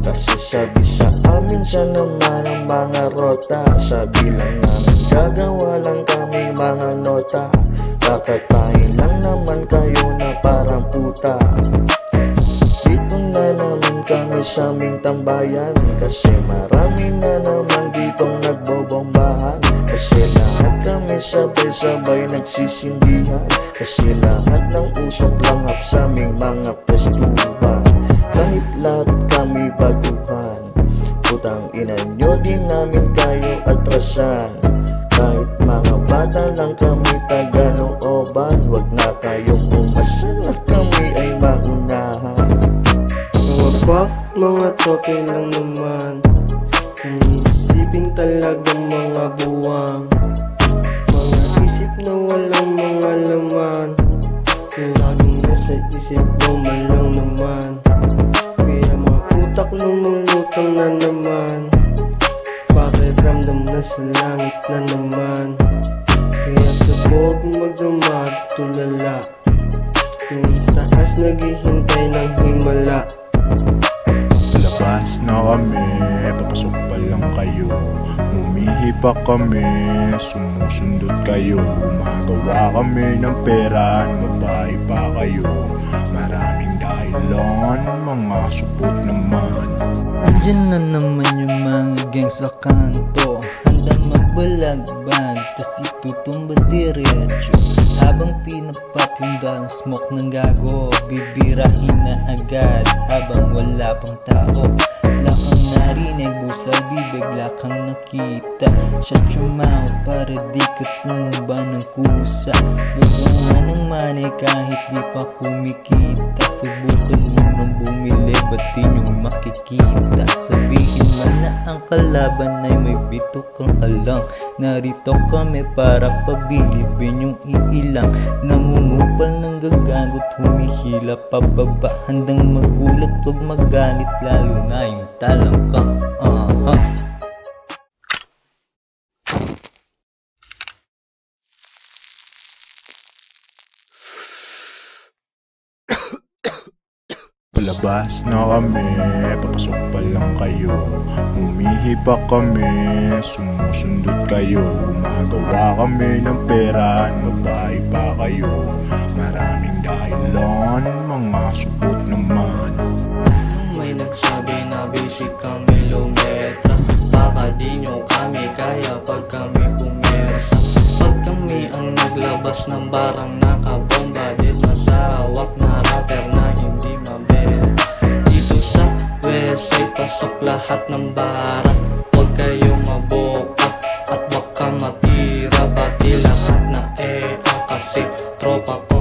Kasi sabi sa amin siya naman ang mga rota. Sabi lang namin gagawa lang kami mga nota. Kakatayin lang naman kayo na parang puta. Dito na naman kami sa aming tambayan. Kasi marami na naman ditong nagbobombahan. Kasi lahat kami sabay-sabay nagsisindihan. Kasi lahat ng usok langhap sa aming mga pwestuhan. Kahit lahat kami baguhan, putang ina nyo din namin kayo atrasan. Kahit mga bata lang kami tagalooban, wag na kayo pumasal at kami ay maunahan. Mga fuck, mga toke lang naman. Inisipin talagang mga buwang. Mga isip na walang mga laman. Laging nasa isip mo malang naman. Kaya mga utak lumulutang na naman. Pakiramdam na sa langit na naman. Kaya sabog magdamag tulala. Tingin taas naghihintay ng himala. Labas na kami, papasok pa lang kayo. Humihi pa kami, sumusundot kayo. Gumagawa kami ng pera, mabahay pa kayo. Maraming dahilan, mga supot naman. Andyan na naman yung mga gang sa kanto, handang magbalagbag, tas itutumba diretso. Habang pinapap yung dalang smoke ng gago, bibirahin na agad habang wala pang tao. Wala kang narinig, busay bibig, wala kang nakita. Siya tsumaw para di ka tumba ng kusa. Gagawa ng money kahit di pa kumikita. Subukan mo nang bumili, ba't di nyo makikita? Sabihin man na ang kalaban ay may bitok kang alang. Narito kami para pabilibin yung iilang. Nangungupal ng gagagot, humihila pababa. Handang magulat, wag magalit, lalo na yung talangkang. Palabas na kami, papasok pa lang kayo. Humihi pa kami, sumusundot kayo. Gumagawa kami ng pera, mabahay pa kayo. Maraming dahilan, mga supot naman. May nagsabi na basic kami lumetra. Baka di nyo kami kaya pag kami pumersa. Pag kami ang naglabas ng barang nakabomba, di masawak na rapper na hindi mabera. Dito sa website pasok lahat ng barat. Huwag kayong maboka at baka matira. Pati lahat na kasi tropa ko